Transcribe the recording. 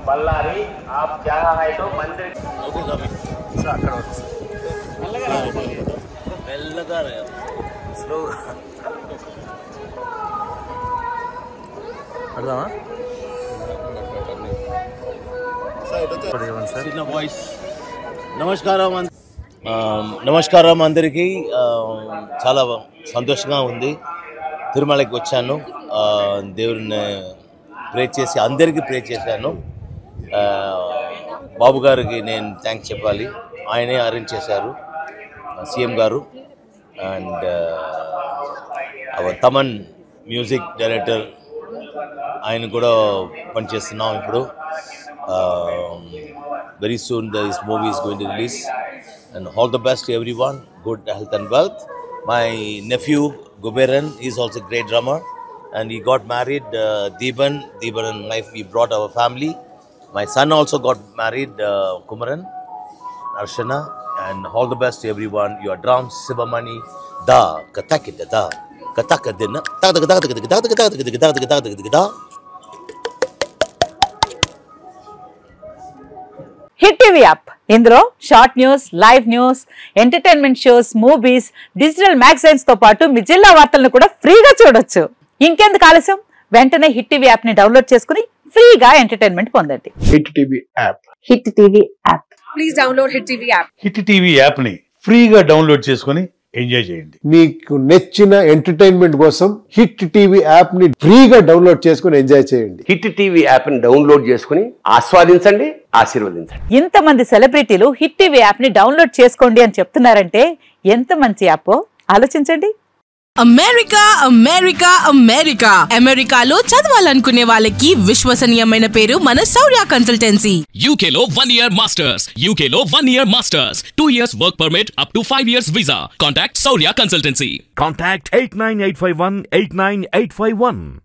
बल्लारी आप जहाँ है तो मंदिर నమస్కారం అందరికీ చాలా సంతోషంగా ఉంది తిరుమలకి వచ్చాను దేవుడిని ప్రే చేసి అందరికీ ప్రే చేశాను బాబు గారికి నేను థ్యాంక్స్ చెప్పాలి ఆయనే అరేంజ్ చేశారు సీఎం గారు అండ్ తమన్ మ్యూజిక్ డైరెక్టర్ ఆయన కూడా పనిచేస్తున్నాం ఇప్పుడు very soon this movie is going to release and all the best to everyone, good health and wealth. My nephew Guberan is also a great drummer and he got married Deeban and wife we brought our family. My son also got married Kumaran Arshana and all the best to everyone. Your drums Sivamani da katakita da katakadina ta ta ta ta ta ta. Hit TV app ఇందులో short news, live news, entertainment shows, movies, digital magazines తో పాటు మీ జిల్లా వార్తలను కూడా ఫ్రీగా చూడొచ్చు. ఇంకెందుకు ఆలస్యం, వెంటనే హిట్ టీవీ యాప్ ని డౌన్లోడ్ చేసుకుని ఫ్రీగా ఎంటర్టైన్మెంట్ పొందండి. Hit TV app. Hit TV app. Please download hit TV app. Hit TV app ని ఫ్రీగా డౌన్లోడ్ చేసుకుని ఎంజాయ్ చేయండి. మీకు నచ్చిన ఎంటర్టైన్మెంట్ కోసం హిట్ టీవీ యాప్ ని ఫ్రీగా డౌన్లోడ్ చేసుకుని ఎంజాయ్ చేయండి. హిట్ టీవీ యాప్ ని డౌన్లోడ్ చేసుకుని ఆస్వాదించండి, ఆశీర్వదించండి. ఇంతమంది సెలబ్రిటీలు హిట్ టీవీ యాప్ ని డౌన్లోడ్ చేసుకోండి అని చెప్తున్నారంటే ఎంత మంచి యాప్ ఆలోచించండి. అమెరికా అమెరికా అమెరికా అమెరికాలో చదవాలనుకునే వాళ్ళకి విశ్వసనీయమైన పేరు మన శౌర్య కన్సల్టెన్సీ. UK లో 1 year masters, UK లో 1 year masters, 2 years work permit up to 5 years visa. Contact Saurya Consultancy. Contact 89851 89851.